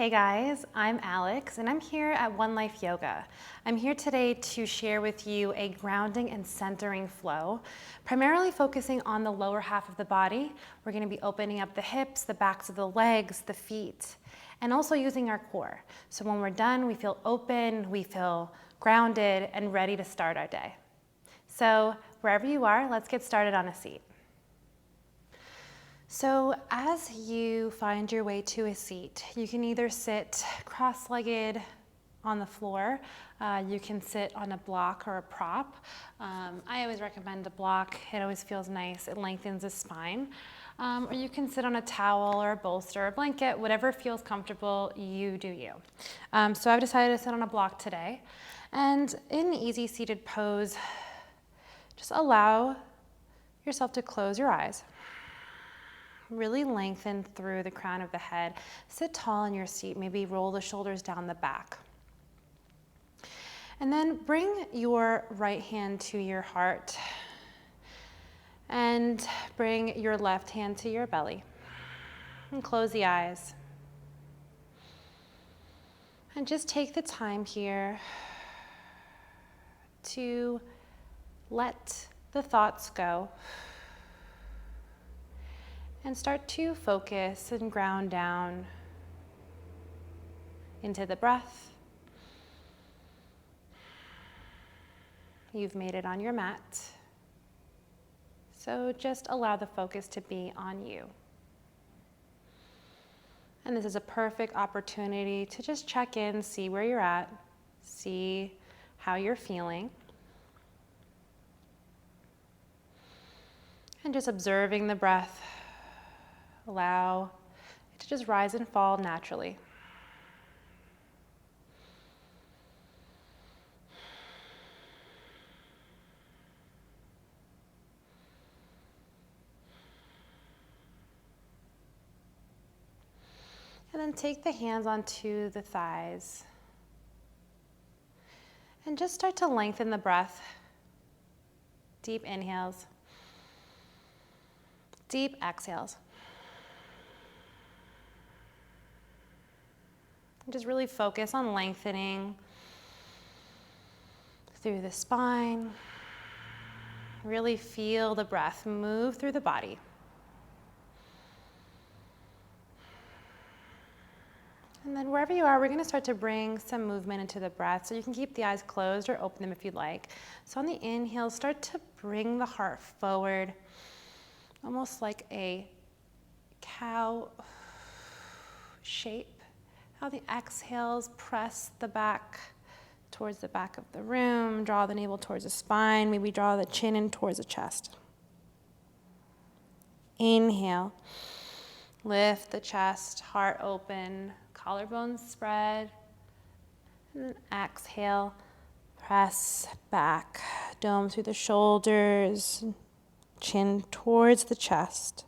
Hey guys, I'm Alex and I'm here at One Life Yoga. I'm here today to share with you a grounding and centering flow, primarily focusing on the lower half of the body. We're going to be opening up the hips, the backs of the legs, the feet, and also using our core. So when we're done, we feel open, we feel grounded and ready to start our day. So wherever you are, let's get started on a seat. So as you find your way to a seat, you can either sit cross-legged on the floor, you can sit on a block or a prop. I always recommend a block. It always feels nice. It lengthens the spine. Or you can sit on a towel or a bolster or a blanket, whatever feels comfortable, you do you. So I've decided to sit on a block today. And in easy seated pose, just allow yourself to close your eyes. Really lengthen through the crown of the head. Sit tall in your seat, maybe roll the shoulders down the back. And then bring your right hand to your heart and bring your left hand to your belly. And close the eyes. And just take the time here to let the thoughts go. And start to focus and ground down into the breath. You've made it on your mat. So just allow the focus to be on you. And this is a perfect opportunity to just check in, see where you're at, see how you're feeling. And just observing the breath. Allow it to just rise and fall naturally. And then take the hands onto the thighs. And just start to lengthen the breath. Deep inhales. Deep exhales. Just really focus on lengthening through the spine. Really feel the breath move through the body. And then wherever you are, we're going to start to bring some movement into the breath. So you can keep the eyes closed or open them if you'd like. So on the inhale, start to bring the heart forward, almost like a cow shape. On the exhales, press the back towards the back of the room, draw the navel towards the spine, maybe draw the chin in towards the chest. Inhale, lift the chest, heart open, collarbones spread. And then exhale, press back, dome through the shoulders, chin towards the chest.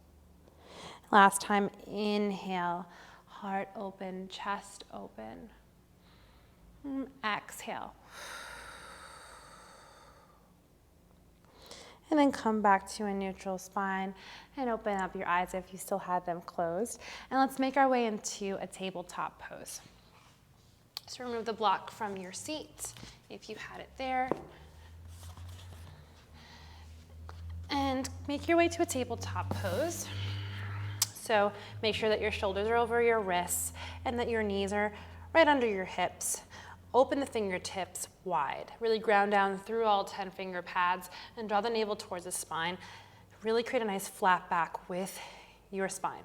Last time, inhale. Heart open, chest open. Exhale. And then come back to a neutral spine and open up your eyes if you still had them closed. And let's make our way into a tabletop pose. So remove the block from your seat if you had it there. And make your way to a tabletop pose. So make sure that your shoulders are over your wrists and that your knees are right under your hips. Open the fingertips wide. Really ground down through all 10 finger pads and draw the navel towards the spine. Really create a nice flat back with your spine.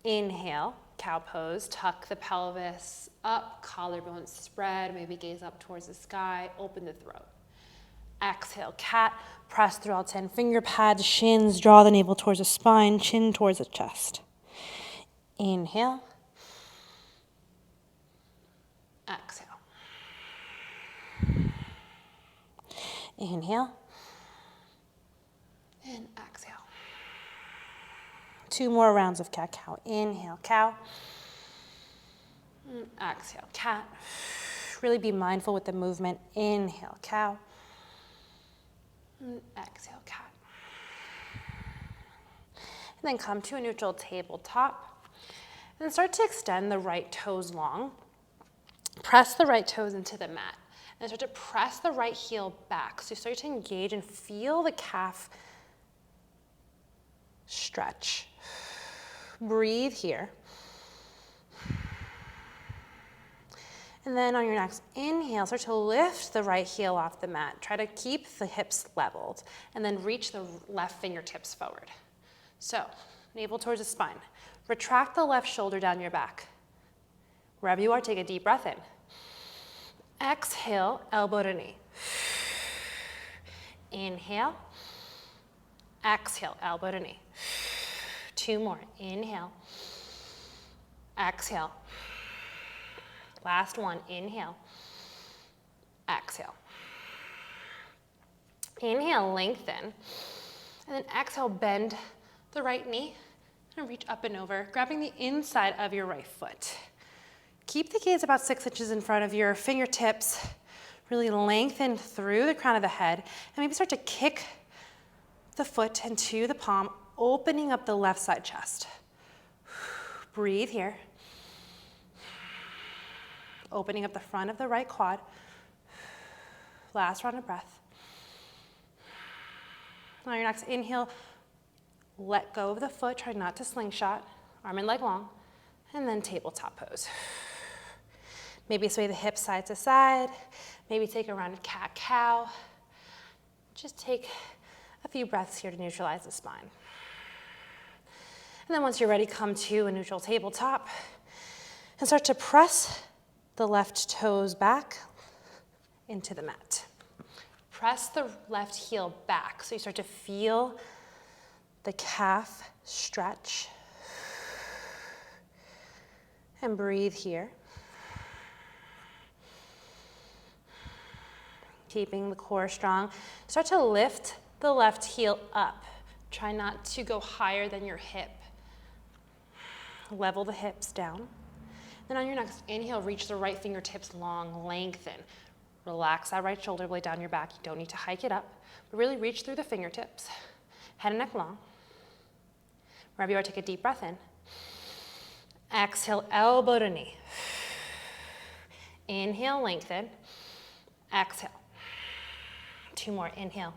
Inhale, cow pose. Tuck the pelvis up, collarbones spread, maybe gaze up towards the sky. Open the throat. Exhale, cat. Press through all 10 finger pads, shins, draw the navel towards the spine, chin towards the chest. Inhale. Exhale. Inhale. And exhale. 2 more rounds of cat-cow. Inhale, cow. And exhale, cat. Really be mindful with the movement. Inhale, cow. And exhale, cat. And then come to a neutral tabletop. And start to extend the right toes long. Press the right toes into the mat. And start to press the right heel back. So you start to engage and feel the calf stretch. Breathe here. And then on your next inhale, start to lift the right heel off the mat. Try to keep the hips leveled. And then reach the left fingertips forward. So, navel towards the spine. Retract the left shoulder down your back. Wherever you are, take a deep breath in. Exhale, elbow to knee. Inhale. Exhale, elbow to knee. 2 more. Inhale. Exhale. Last one. Inhale. Exhale. Inhale, lengthen. And then exhale, bend the right knee and reach up and over, grabbing the inside of your right foot. Keep the gaze about 6 inches in front of your fingertips. Really lengthen through the crown of the head and maybe start to kick the foot into the palm, opening up the left side chest. Breathe here. Opening up the front of the right quad. Last round of breath. On your next inhale, let go of the foot. Try not to slingshot. Arm and leg long. And then tabletop pose. Maybe sway the hips side to side. Maybe take a rounded cat-cow. Just take a few breaths here to neutralize the spine. And then once you're ready, come to a neutral tabletop and start to press the left toes back into the mat. Press the left heel back so you start to feel the calf stretch. And breathe here. Keeping the core strong. Start to lift the left heel up. Try not to go higher than your hip. Level the hips down. Then on your next inhale, reach the right fingertips long, lengthen. Relax that right shoulder blade down your back. You don't need to hike it up, but really reach through the fingertips. Head and neck long. Wherever you are, take a deep breath in. Exhale, elbow to knee. Inhale, lengthen. Exhale. 2 more, inhale.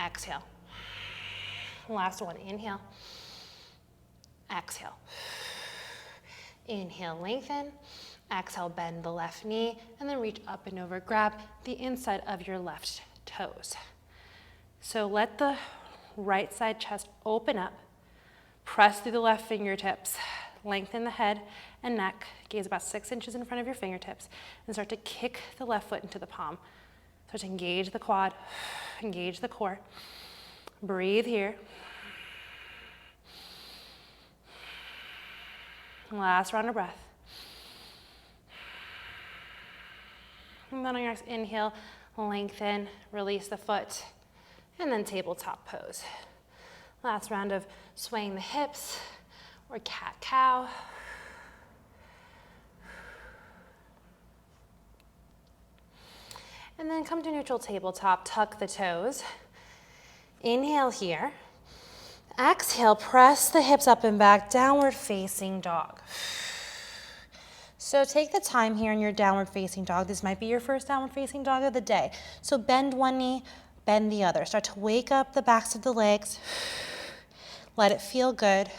Exhale. Last one, inhale. Exhale. Inhale, lengthen. Exhale, bend the left knee, and then reach up and over. Grab the inside of your left toes. So let the right side chest open up. Press through the left fingertips. Lengthen the head and neck. Gaze about 6 inches in front of your fingertips. And start to kick the left foot into the palm. Start to engage the quad. Engage the core. Breathe here. Last round of breath. And then on your next inhale, lengthen, release the foot, and then tabletop pose. Last round of swaying the hips or cat-cow. And then come to neutral tabletop, tuck the toes. Inhale here. Exhale, press the hips up and back, downward facing dog. So take the time here in your downward facing dog. This might be your first downward facing dog of the day. So bend one knee, bend the other. Start to wake up the backs of the legs. Let it feel good.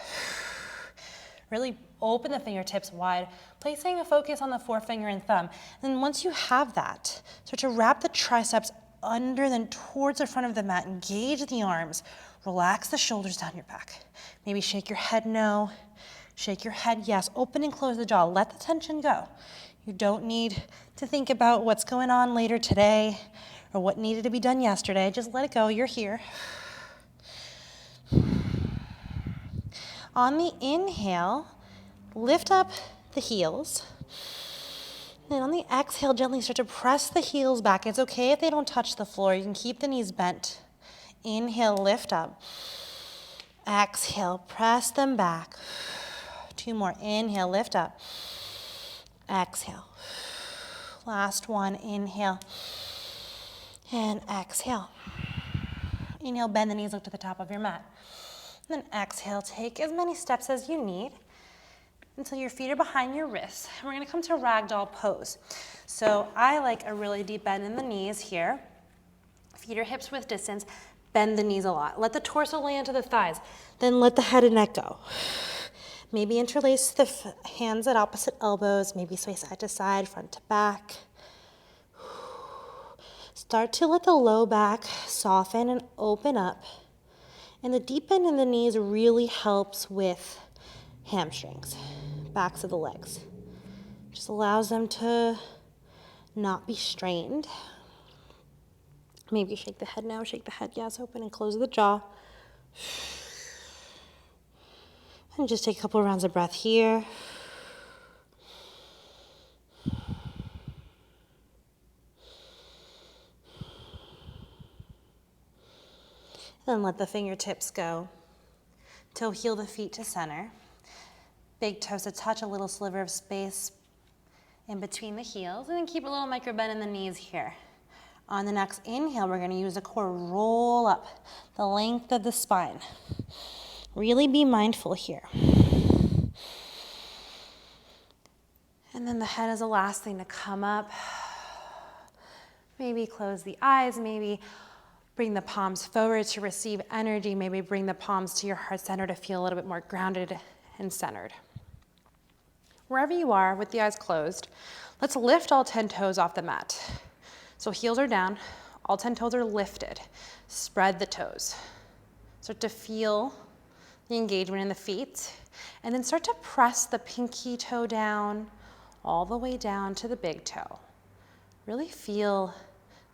Really open the fingertips wide, placing a focus on the forefinger and thumb. And then once you have that, start to wrap the triceps under, then towards the front of the mat. Engage the arms. Relax the shoulders down your back. Maybe shake your head no. Shake your head yes. Open and close the jaw. Let the tension go. You don't need to think about what's going on later today or what needed to be done yesterday. Just let it go. You're here. On the inhale, lift up the heels. Then on the exhale, gently start to press the heels back. It's okay if they don't touch the floor. You can keep the knees bent. Inhale, lift up. Exhale, press them back. 2 more. Inhale, lift up. Exhale. Last one. Inhale. And exhale. Inhale, bend the knees, look to the top of your mat. And then exhale, take as many steps as you need. until your feet are behind your wrists. And we're gonna come to ragdoll pose. So I like a really deep bend in the knees here. Feet or hips width distance, bend the knees a lot. Let the torso lay into the thighs, then let the head and neck go. Maybe interlace the hands at opposite elbows, maybe sway side to side, front to back. Start to let the low back soften and open up. And the deep bend in the knees really helps with hamstrings, backs of the legs. Just allows them to not be strained. Maybe shake the head now, shake the head, yes, open and close the jaw. And just take a couple rounds of breath here. Then let the fingertips go. Toe heel the feet to center. Big toes to touch, a little sliver of space in between the heels. And then keep a little micro bend in the knees here. On the next inhale, we're gonna use the core, roll up the length of the spine. Really be mindful here. And then the head is the last thing to come up. Maybe close the eyes, maybe bring the palms forward to receive energy, maybe bring the palms to your heart center to feel a little bit more grounded and centered. Wherever you are with the eyes closed, let's lift all 10 toes off the mat. So heels are down, all 10 toes are lifted. Spread the toes. Start to feel the engagement in the feet, and then start to press the pinky toe down, all the way down to the big toe. Really feel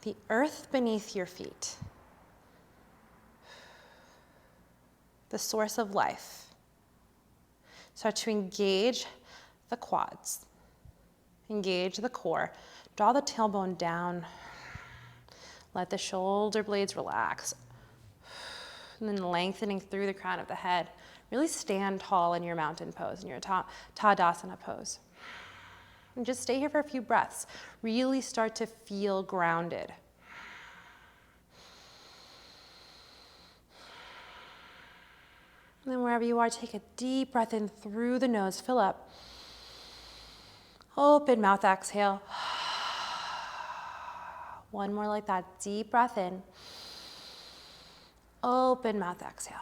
the earth beneath your feet. The source of life. Start to engage the quads. Engage the core. Draw the tailbone down. Let the shoulder blades relax. And then lengthening through the crown of the head. Really stand tall in your mountain pose, in your Tadasana pose. And just stay here for a few breaths. Really start to feel grounded. And then wherever you are, take a deep breath in through the nose. Fill up. Open mouth, exhale. One more like that. Deep breath in. Open mouth, exhale.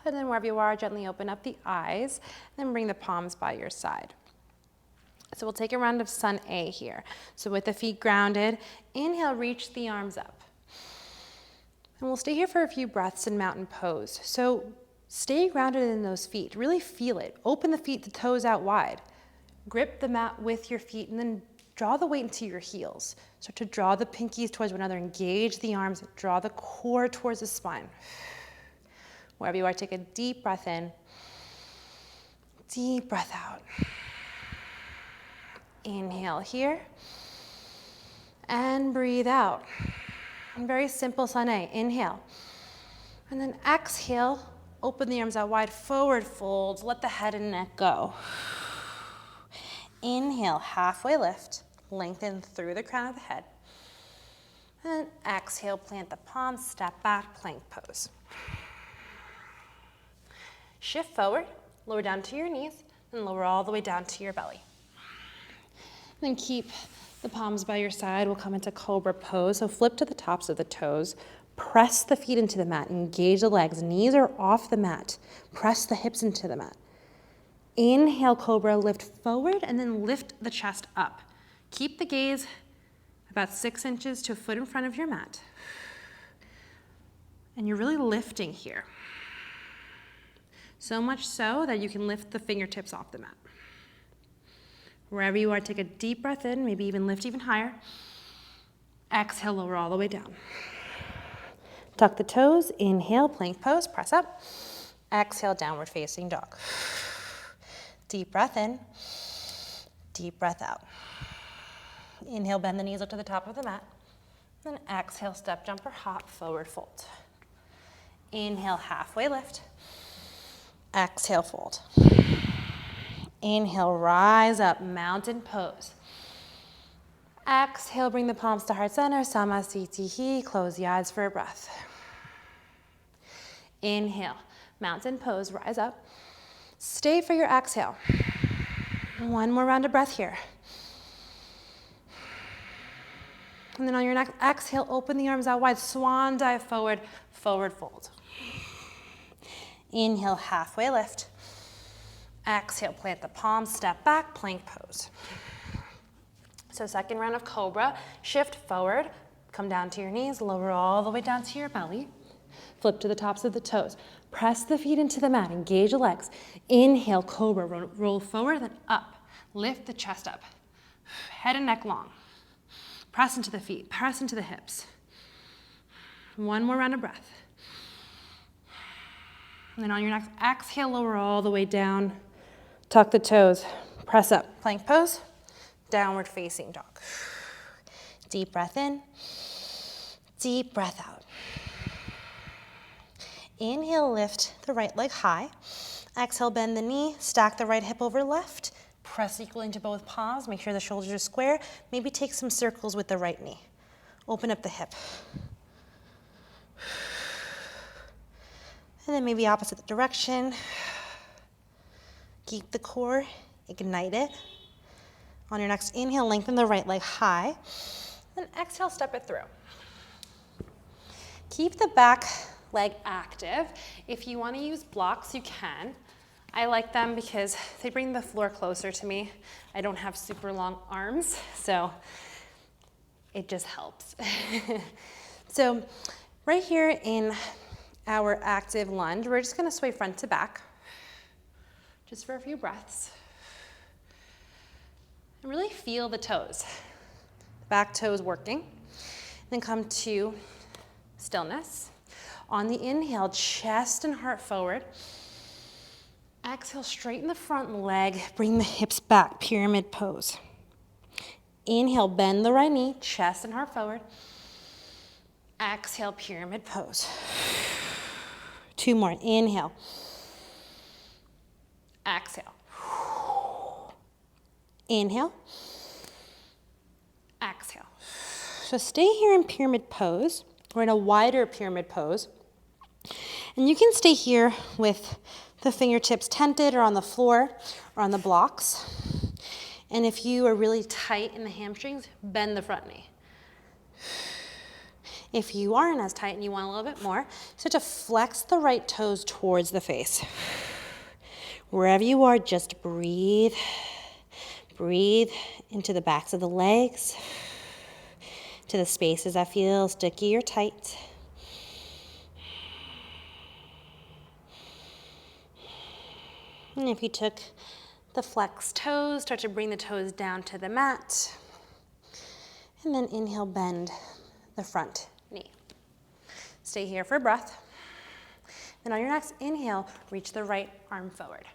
And then wherever you are, gently open up the eyes. Then bring the palms by your side. So we'll take a round of sun A here. So with the feet grounded, inhale, reach the arms up. And we'll stay here for a few breaths in mountain pose. So stay grounded in those feet. Really feel it. Open the feet, the toes out wide. Grip the mat with your feet and then draw the weight into your heels. Start to draw the pinkies towards one another. Engage the arms. Draw the core towards the spine. Wherever you are, take a deep breath in. Deep breath out. Inhale here. And breathe out. And very simple sun A. Inhale. And then exhale. Open the arms out wide. Forward fold. Let the head and neck go. Inhale. Halfway lift. Lengthen through the crown of the head. And exhale. Plant the palms. Step back. Plank pose. Shift forward. Lower down to your knees. And lower all the way down to your belly. Then keep the palms by your side. We'll come into cobra pose. So flip to the tops of the toes. Press the feet into the mat. Engage the legs. Knees are off the mat. Press the hips into the mat. Inhale, cobra. Lift forward and then lift the chest up. Keep the gaze about 6 inches to a foot in front of your mat. And you're really lifting here. So much so that you can lift the fingertips off the mat. Wherever you are, take a deep breath in, maybe even lift even higher. Exhale, lower all the way down. Tuck the toes, inhale, plank pose, press up. Exhale, downward facing dog. Deep breath in, deep breath out. Inhale, bend the knees up to the top of the mat. Then exhale, step, jump, or hop, forward fold. Inhale, halfway lift. Exhale, fold. Inhale, rise up, mountain pose. Exhale, bring the palms to heart center, Samasthiti. Close the eyes for a breath. Inhale, mountain pose, rise up. Stay for your exhale. One more round of breath here. And then on your next exhale, open the arms out wide, swan dive forward, forward fold. Inhale, halfway lift. Exhale, plant the palms, step back, plank pose. So second round of cobra, shift forward, come down to your knees, lower all the way down to your belly. Flip to the tops of the toes. Press the feet into the mat, engage the legs. Inhale, cobra, roll forward, then up. Lift the chest up. Head and neck long. Press into the feet, press into the hips. One more round of breath. And then on your next exhale, lower all the way down. Tuck the toes, press up. Plank pose, downward facing dog. Deep breath in, deep breath out. Inhale, lift the right leg high. Exhale, bend the knee, stack the right hip over left. Press equally into both palms, make sure the shoulders are square. Maybe take some circles with the right knee. Open up the hip. And then maybe opposite direction. Keep the core, ignite it. On your next inhale, lengthen the right leg high. Then exhale, step it through. Keep the back leg active. If you want to use blocks, you can. I like them because they bring the floor closer to me. I don't have super long arms, so it just helps. So right here in our active lunge, we're just going to sway front to back, just for a few breaths. And really feel the toes, the back toes working. Then come to stillness. On the inhale, chest and heart forward. Exhale, straighten the front leg, bring the hips back, pyramid pose. Inhale, bend the right knee, chest and heart forward. Exhale, pyramid pose. Two more, inhale. Exhale. Inhale. Exhale. So stay here in pyramid pose. We're in a wider pyramid pose. And you can stay here with the fingertips tented or on the floor or on the blocks. And if you are really tight in the hamstrings, bend the front knee. If you aren't as tight and you want a little bit more, start to flex the right toes towards the face. Wherever you are, just breathe. Breathe into the backs of the legs, to the spaces that feel sticky or tight. And if you took the flexed toes, start to bring the toes down to the mat. And then inhale, bend the front knee. Stay here for a breath. Then on your next inhale, reach the right arm forward.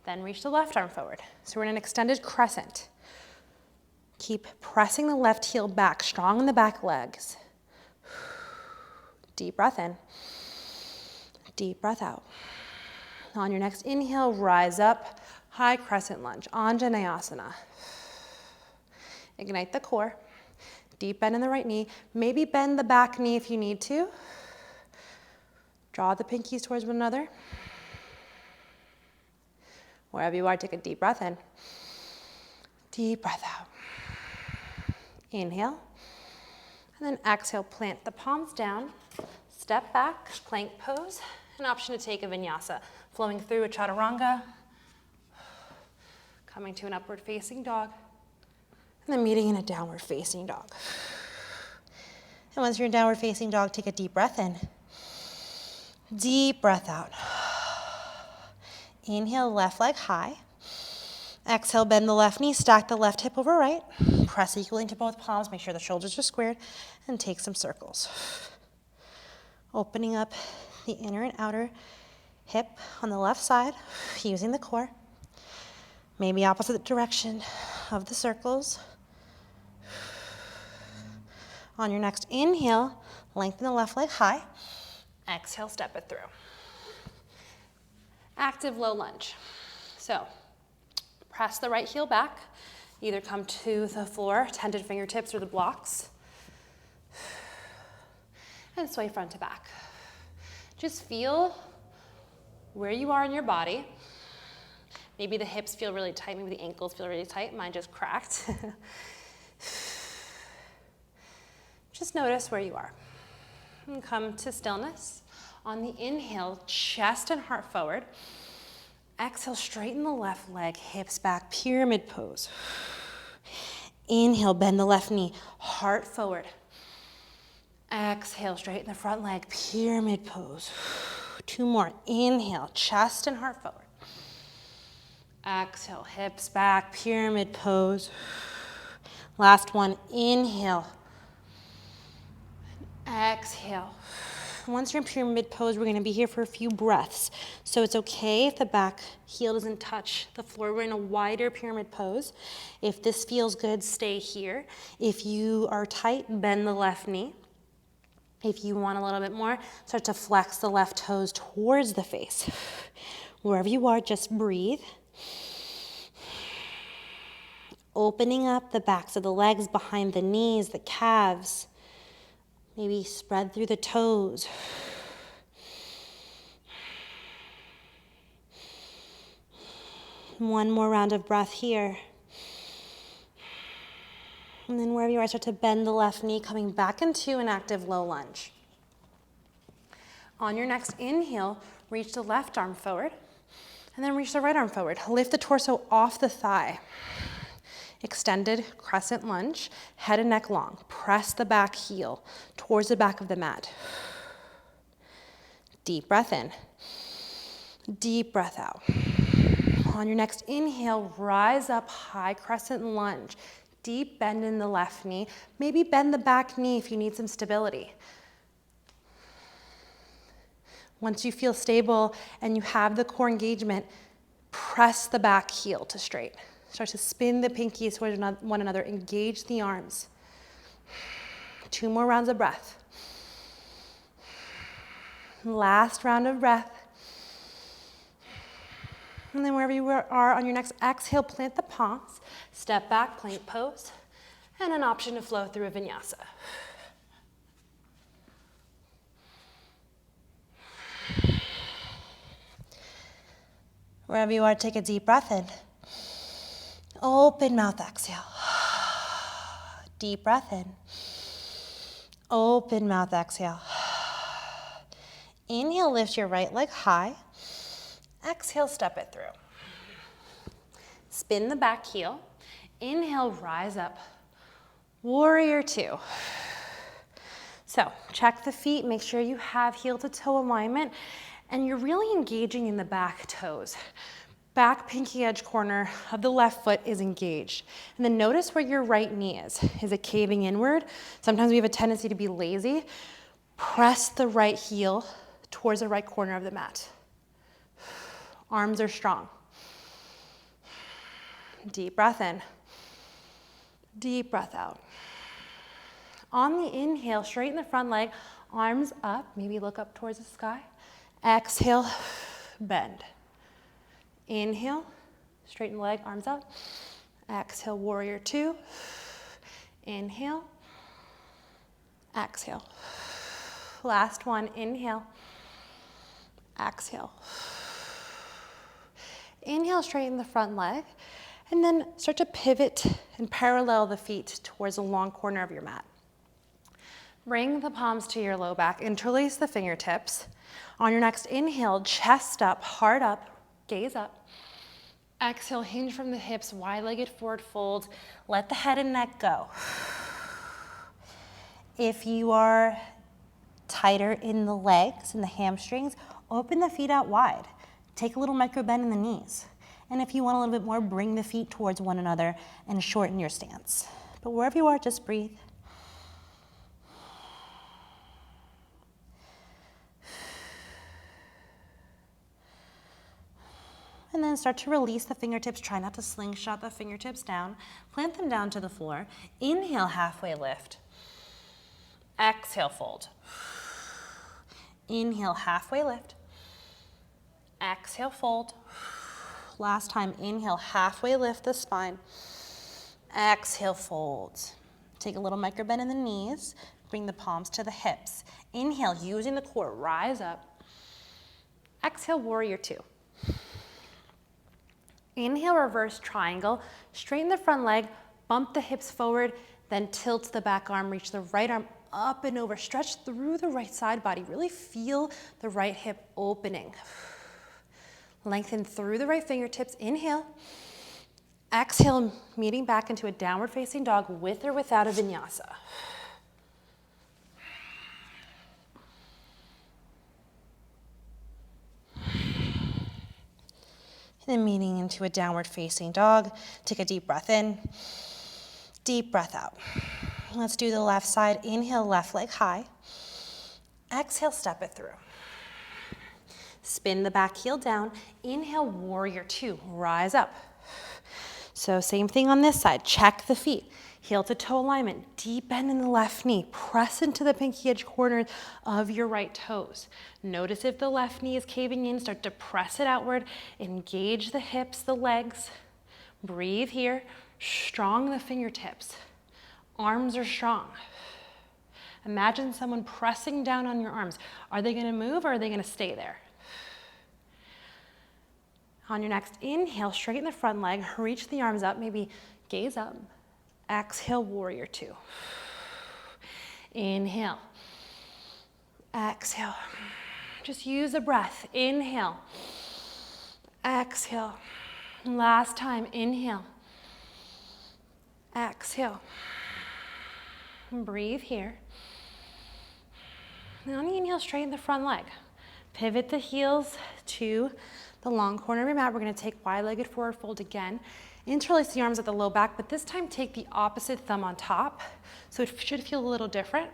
Then reach the left arm forward. So we're in an extended crescent. Keep pressing the left heel back, strong in the back legs. Deep breath in. Deep breath out. On your next inhale, rise up, high crescent lunge, Anjaneyasana. Ignite the core. Deep bend in the right knee. Maybe bend the back knee if you need to. Draw the pinkies towards one another. Wherever you are, take a deep breath in. Deep breath out. Inhale. And then exhale, plant the palms down. Step back, plank pose. An option to take a vinyasa. Flowing through a chaturanga. Coming to an upward facing dog. And then meeting in a downward facing dog. And once you're in downward facing dog, take a deep breath in. Deep breath out. Inhale, left leg high. Exhale, bend the left knee, stack the left hip over right. Press equally into both palms, make sure the shoulders are squared, and take some circles. Opening up the inner and outer hip on the left side, using the core. Maybe opposite direction of the circles. On your next inhale, lengthen the left leg high. Exhale, step it through. Active low lunge. So press the right heel back. Either come to the floor, tented fingertips, or the blocks. And sway front to back. Just feel where you are in your body. Maybe the hips feel really tight, maybe the ankles feel really tight. Mine just cracked. Just notice where you are. And come to stillness. On the inhale, chest and heart forward. Exhale, straighten the left leg, hips back, pyramid pose. Inhale, bend the left knee, heart forward. Exhale, straighten the front leg, pyramid pose. 2 more. Inhale, chest and heart forward. Exhale, hips back, pyramid pose. Last one. Inhale. Exhale. Once you're in pyramid pose, we're going to be here for a few breaths. So it's okay if the back heel doesn't touch the floor. We're in a wider pyramid pose. If this feels good, stay here. If you are tight, bend the left knee. If you want a little bit more, start to flex the left toes towards the face. Wherever you are, just breathe. Opening up the backs of the legs behind the knees, the calves. Maybe spread through the toes. One more round of breath here. And then wherever you are, start to bend the left knee, coming back into an active low lunge. On your next inhale, reach the left arm forward, and then reach the right arm forward. Lift the torso off the thigh. Extended crescent lunge, head and neck long. Press the back heel towards the back of the mat. Deep breath in. Deep breath out. On your next inhale, rise up, high crescent lunge. Deep bend in the left knee. Maybe bend the back knee if you need some stability. Once you feel stable and you have the core engagement, press the back heel to straight. Start to spin the pinkies towards one another. Engage the arms. 2 more rounds of breath. Last round of breath. And then wherever you are on your next exhale, plant the palms, step back, plank pose, and an option to flow through a vinyasa. Wherever you are, take a deep breath in. Open mouth, exhale. Deep breath in. Open mouth, exhale. Inhale, lift your right leg high. Exhale, step it through. Spin the back heel. Inhale, rise up. Warrior 2. So check the feet, make sure you have heel to toe alignment, and you're really engaging in the back toes. Back pinky edge corner of the left foot is engaged. And then notice where your right knee is. Is it caving inward? Sometimes we have a tendency to be lazy. Press the right heel towards the right corner of the mat. Arms are strong. Deep breath in. Deep breath out. On the inhale, straighten the front leg, arms up, maybe look up towards the sky. Exhale, bend. Inhale, straighten the leg, arms up. Exhale, warrior 2. Inhale, exhale. Last one, inhale, exhale. Inhale, straighten the front leg, and then start to pivot and parallel the feet towards the long corner of your mat. Bring the palms to your low back, interlace the fingertips. On your next inhale, chest up, heart up, gaze up. Exhale, hinge from the hips, wide-legged forward fold. Let the head and neck go. If you are tighter in the legs and the hamstrings, open the feet out wide. Take a little micro bend in the knees. And if you want a little bit more, bring the feet towards one another and shorten your stance. But wherever you are, just breathe. And then start to release the fingertips. Try not to slingshot the fingertips down. Plant them down to the floor. Inhale, halfway lift. Exhale, fold. Inhale, halfway lift. Exhale, fold. Last time, inhale, halfway lift the spine. Exhale, fold. Take a little micro bend in the knees. Bring the palms to the hips. Inhale, using the core, rise up. Exhale, warrior 2. Inhale, reverse triangle, straighten the front leg, bump the hips forward, then tilt the back arm, reach the right arm up and over, stretch through the right side body. Really feel the right hip opening. Lengthen through the right fingertips, inhale. Exhale, meeting back into a downward facing dog with or without a vinyasa. And then meeting into a downward facing dog. Take a deep breath in, deep breath out. Let's do the left side. Inhale, left leg high. Exhale, step it through. Spin the back heel down. Inhale, warrior two, rise up. So same thing on this side. Check the feet. Heel to toe alignment, deep bend in the left knee. Press into the pinky edge corners of your right toes. Notice if the left knee is caving in, start to press it outward. Engage the hips, the legs. Breathe here. Strong the fingertips. Arms are strong. Imagine someone pressing down on your arms. Are they gonna move or are they gonna stay there? On your next inhale, straighten the front leg, reach the arms up, maybe gaze up. Exhale, warrior two. Inhale. Exhale. Just use the breath. Inhale. Exhale. Last time, inhale. Exhale. Breathe here. Now on the inhale, straighten the front leg. Pivot the heels to the long corner of your mat. We're going to take wide-legged forward fold again. Interlace the arms at the low back, but this time take the opposite thumb on top. So it should feel a little different.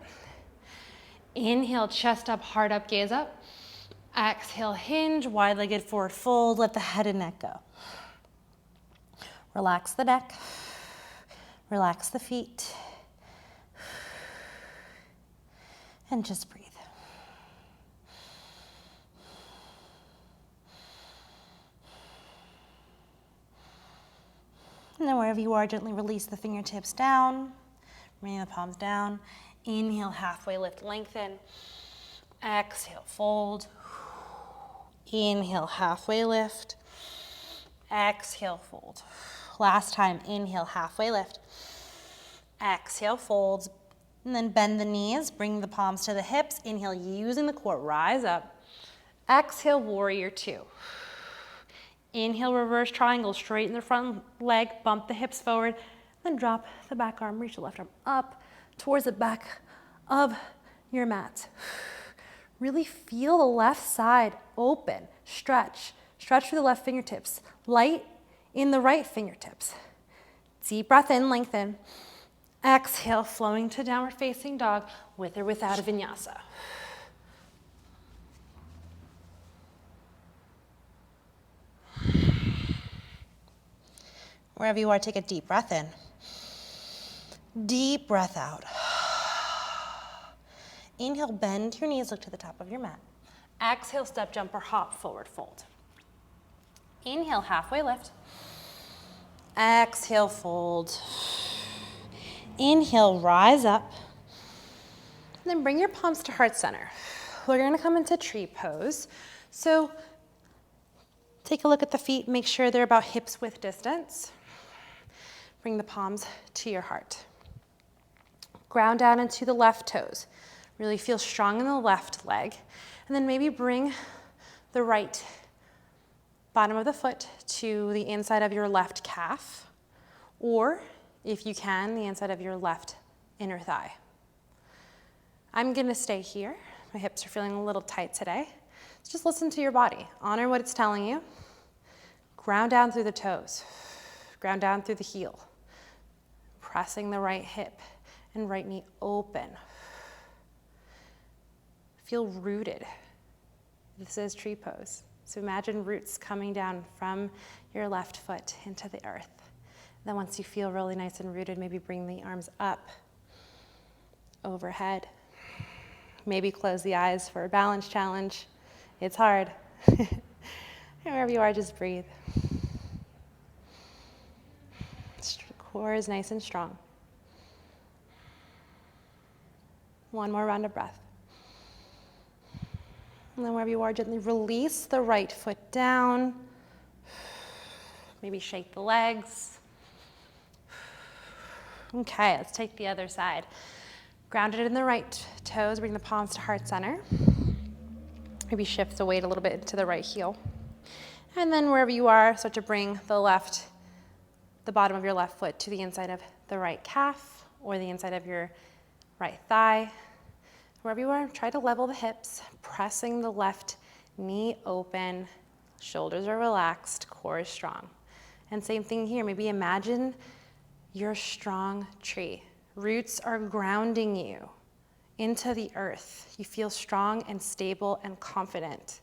Inhale, chest up, heart up, gaze up. Exhale, hinge, wide-legged forward fold. Let the head and neck go. Relax the neck. Relax the feet. And just breathe. And then wherever you are, gently release the fingertips down, bring the palms down. Inhale, halfway lift, lengthen. Exhale, fold. Inhale, halfway lift. Exhale, fold. Last time, inhale, halfway lift. Exhale, folds. And then bend the knees, bring the palms to the hips. Inhale, using the core, rise up. Exhale, warrior two. Inhale, reverse triangle, straighten the front leg, bump the hips forward, then drop the back arm, reach the left arm up towards the back of your mat. Really feel the left side open, stretch through the left fingertips, light in the right fingertips. Deep breath in, lengthen. Exhale, flowing to downward facing dog with or without a vinyasa. Wherever you are, take a deep breath in. Deep breath out. Inhale, bend your knees, look to the top of your mat. Exhale, step, jump, or hop, forward fold. Inhale, halfway lift. Exhale, fold. Inhale, rise up. And then bring your palms to heart center. We're gonna come into tree pose. So take a look at the feet, make sure they're about hips width distance. Bring the palms to your heart. Ground down into the left toes. Really feel strong in the left leg. And then maybe bring the right bottom of the foot to the inside of your left calf. Or, if you can, the inside of your left inner thigh. I'm gonna stay here. My hips are feeling a little tight today. So just listen to your body. Honor what it's telling you. Ground down through the toes. Ground down through the heel. Pressing the right hip and right knee open. Feel rooted. This is tree pose. So imagine roots coming down from your left foot into the earth. Then once you feel really nice and rooted, maybe bring the arms up, overhead. Maybe close the eyes for a balance challenge. It's hard. And wherever you are, just breathe. Core is nice and strong. One more round of breath. And then wherever you are, gently release the right foot down. Maybe shake the legs. Okay, let's take the other side. Grounded in the right toes, bring the palms to heart center. Maybe shift the weight a little bit into the right heel. And then wherever you are, start to bring the bottom of your left foot to the inside of the right calf or the inside of your right thigh. Wherever you are, try to level the hips, pressing the left knee open, shoulders are relaxed, core is strong. And same thing here, maybe imagine your strong tree. Roots are grounding you into the earth. You feel strong and stable and confident.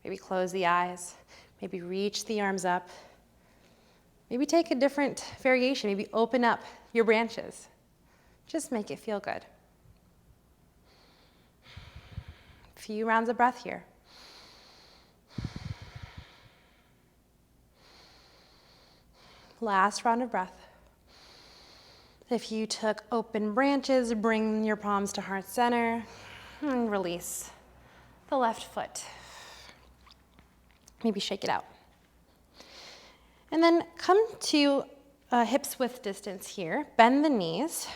Maybe close the eyes, maybe reach the arms up. Maybe take a different variation, maybe open up your branches. Just make it feel good. A few rounds of breath here. Last round of breath. If you took open branches, bring your palms to heart center and release the left foot. Maybe shake it out. And then come to hips width distance here. Bend the knees.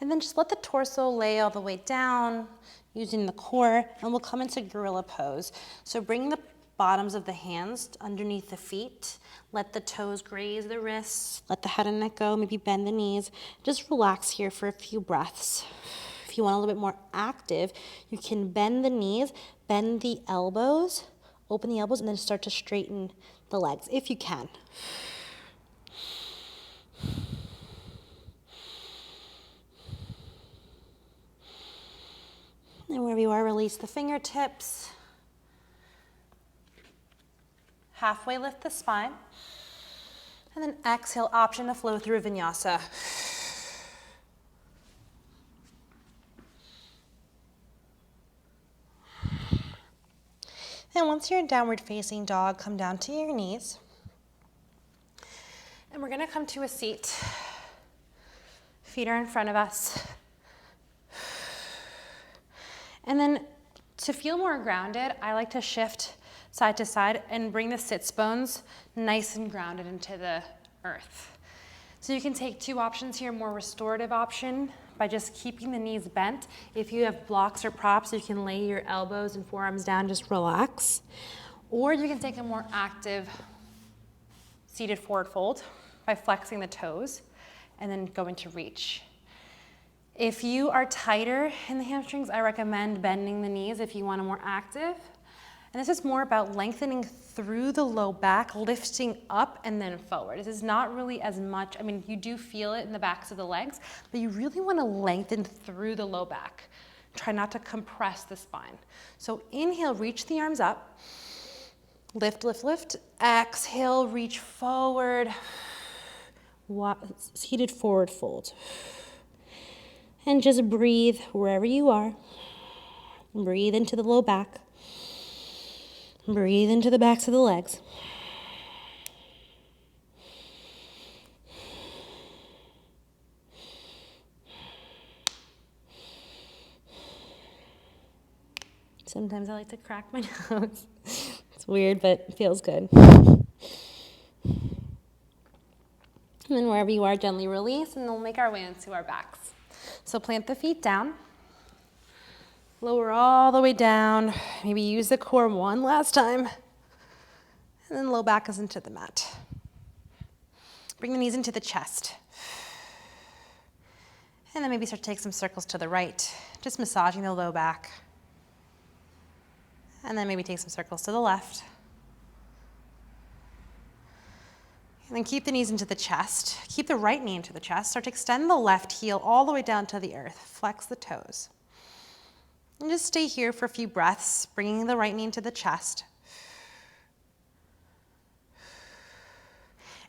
And then just let the torso lay all the way down using the core. And we'll come into gorilla pose. So bring the bottoms of the hands underneath the feet. Let the toes graze the wrists. Let the head and neck go. Maybe bend the knees. Just relax here for a few breaths. If you want a little bit more active, you can bend the knees, bend the elbows, open the elbows, and then start to straighten the legs, if you can. And wherever you are, release the fingertips. Halfway lift the spine. And then exhale, option to flow through vinyasa. And once you're in downward facing dog, come down to your knees. And we're gonna come to a seat. Feet are in front of us. And then to feel more grounded, I like to shift side to side and bring the sits bones nice and grounded into the earth. So you can take two options here, more restorative option by just keeping the knees bent. If you have blocks or props, you can lay your elbows and forearms down, just relax. Or you can take a more active seated forward fold by flexing the toes and then go into reach. If you are tighter in the hamstrings, I recommend bending the knees if you want a more active. And this is more about lengthening through the low back, lifting up and then forward. This is not really as much, I mean, you do feel it in the backs of the legs, but you really want to lengthen through the low back. Try not to compress the spine. So inhale, reach the arms up. Lift, lift, lift. Exhale, reach forward. Seated forward fold. And just breathe wherever you are. Breathe into the low back. Breathe into the backs of the legs. Sometimes I like to crack my nose. It's weird, but it feels good. And then wherever you are, gently release, and we'll make our way into our backs. So plant the feet down. Lower all the way down. Maybe use the core one last time. And then low back is into the mat. Bring the knees into the chest. And then maybe start to take some circles to the right, just massaging the low back. And then maybe take some circles to the left. And then keep the knees into the chest. Keep the right knee into the chest. Start to extend the left heel all the way down to the earth. Flex the toes. And just stay here for a few breaths, bringing the right knee into the chest.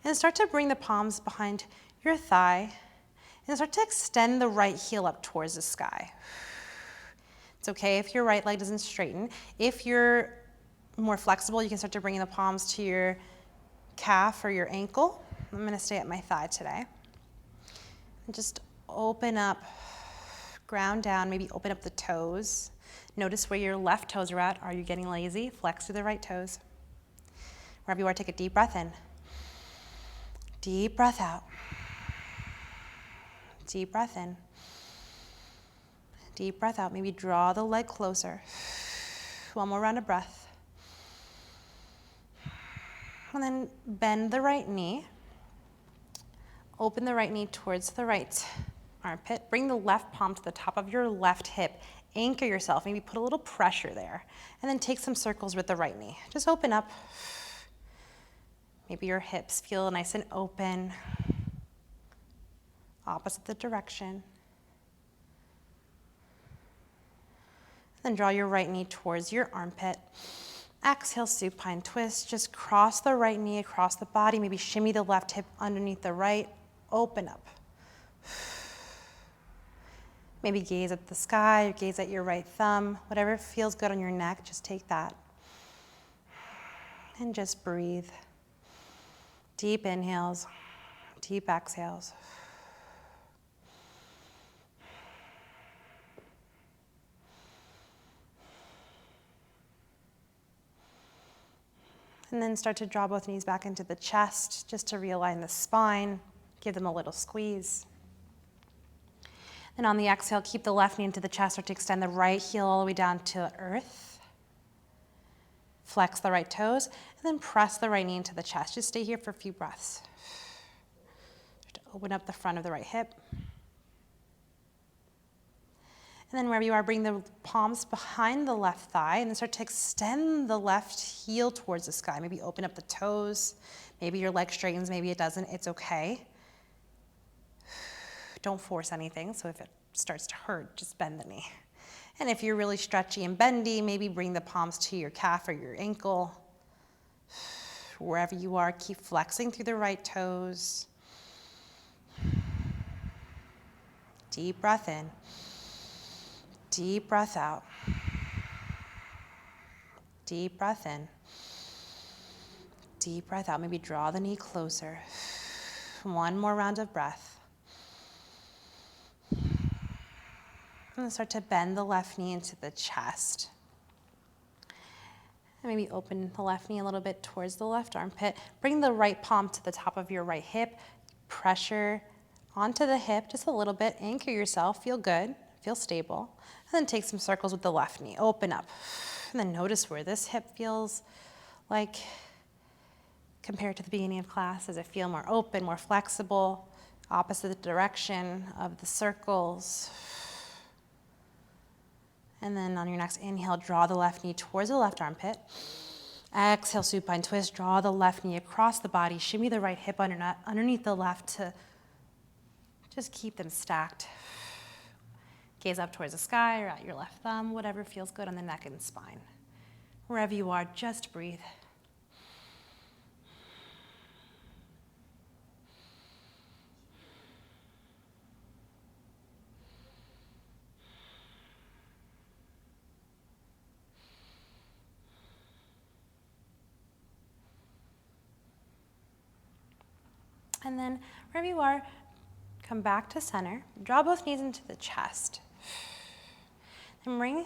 And start to bring the palms behind your thigh. And start to extend the right heel up towards the sky. It's okay if your right leg doesn't straighten. If you're more flexible, you can start to bring the palms to your calf or your ankle. I'm going to stay at my thigh today. And just open up. Ground down, maybe open up the toes. Notice where your left toes are at. Are you getting lazy? Flex to the right toes. Wherever you are, take a deep breath in. Deep breath out. Deep breath in. Deep breath out. Maybe draw the leg closer. One more round of breath. And then bend the right knee. Open the right knee towards the right armpit. Bring the left palm to the top of your left hip. Anchor yourself. Maybe put a little pressure there. And then take some circles with the right knee. Just open up. Maybe your hips feel nice and open. Opposite the direction. Then draw your right knee towards your armpit. Exhale, supine twist. Just cross the right knee across the body. Maybe shimmy the left hip underneath the right. Open up. Maybe gaze at the sky, or gaze at your right thumb. Whatever feels good on your neck, just take that. And just breathe. Deep inhales, deep exhales. And then start to draw both knees back into the chest, just to realign the spine. Give them a little squeeze. And on the exhale, keep the left knee into the chest, start to extend the right heel all the way down to earth. Flex the right toes, and then press the right knee into the chest. Just stay here for a few breaths. Start to open up the front of the right hip. And then wherever you are, bring the palms behind the left thigh, and then start to extend the left heel towards the sky. Maybe open up the toes. Maybe your leg straightens, maybe it doesn't. It's okay. Don't force anything, so if it starts to hurt, just bend the knee. And if you're really stretchy and bendy, maybe bring the palms to your calf or your ankle. Wherever you are, keep flexing through the right toes. Deep breath in. Deep breath out. Deep breath in. Deep breath out. Maybe draw the knee closer. One more round of breath. And then start to bend the left knee into the chest. And maybe open the left knee a little bit towards the left armpit. Bring the right palm to the top of your right hip. Pressure onto the hip just a little bit. Anchor yourself. Feel good. Feel stable. And then take some circles with the left knee. Open up. And then notice where this hip feels like compared to the beginning of class. Does it feel more open, more flexible? Opposite direction of the circles. And then on your next inhale, draw the left knee towards the left armpit. Exhale, supine twist. Draw the left knee across the body. Shimmy the right hip underneath the left to just keep them stacked. Gaze up towards the sky or at your left thumb, whatever feels good on the neck and spine. Wherever you are, just breathe. And then wherever you are, come back to center. Draw both knees into the chest. Then bring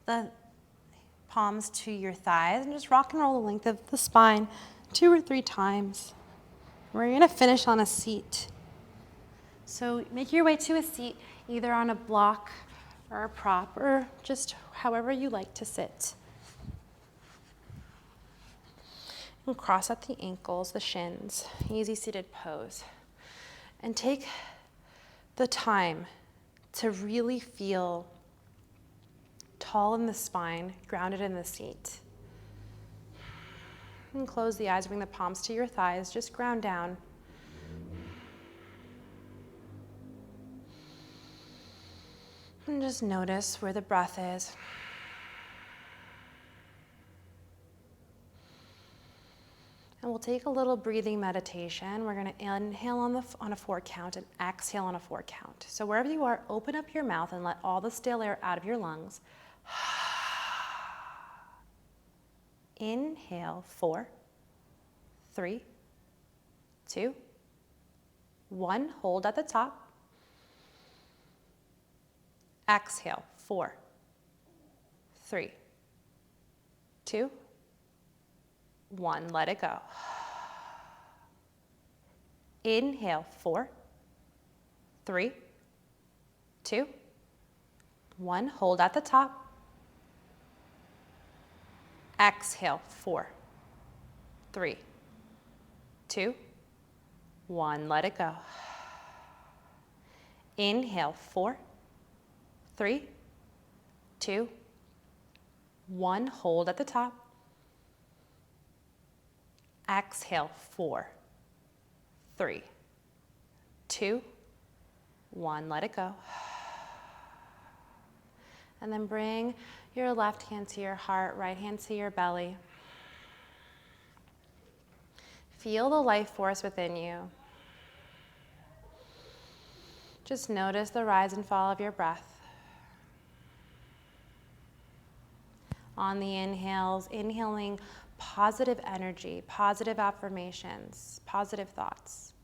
the palms to your thighs and just rock and roll the length of the spine 2 or 3 times. We're going to finish on a seat. So make your way to a seat, either on a block or a prop, or just however you like to sit. And cross at the ankles, the shins, easy seated pose. And take the time to really feel tall in the spine, grounded in the seat. And close the eyes, bring the palms to your thighs, just ground down. And just notice where the breath is. And we'll take a little breathing meditation. We're going to inhale on a 4 count and exhale on a 4 count. So wherever you are, open up your mouth and let all the stale air out of your lungs. Inhale, 4, 3, 2, 1. Hold at the top. Exhale, 4, 3, 2, 1. Let it go. Inhale, 4, 3, 2, 1. Hold at the top. Exhale, 4, 3, 2, 1. Let it go. Inhale, 4, 3, 2, 1. Hold at the top. Exhale, 4, 3, 2, 1. Let it go. And then bring your left hand to your heart, right hand to your belly. Feel the life force within you. Just notice the rise and fall of your breath. On the inhales, inhaling positive energy, positive affirmations, positive thoughts.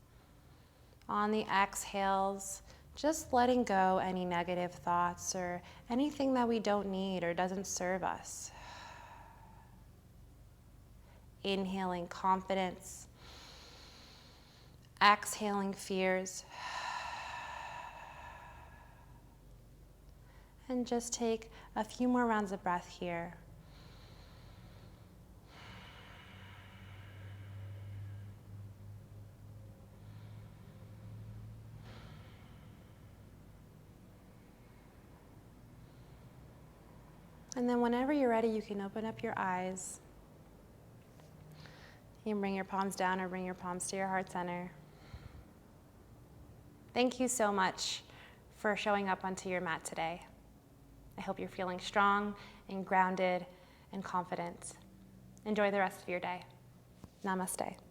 On the exhales, just letting go any negative thoughts or anything that we don't need or doesn't serve us. Inhaling confidence, exhaling fears. And just take a few more rounds of breath here. And then whenever you're ready, you can open up your eyes. You can bring your palms down or bring your palms to your heart center. Thank you so much for showing up onto your mat today. I hope you're feeling strong and grounded and confident. Enjoy the rest of your day. Namaste.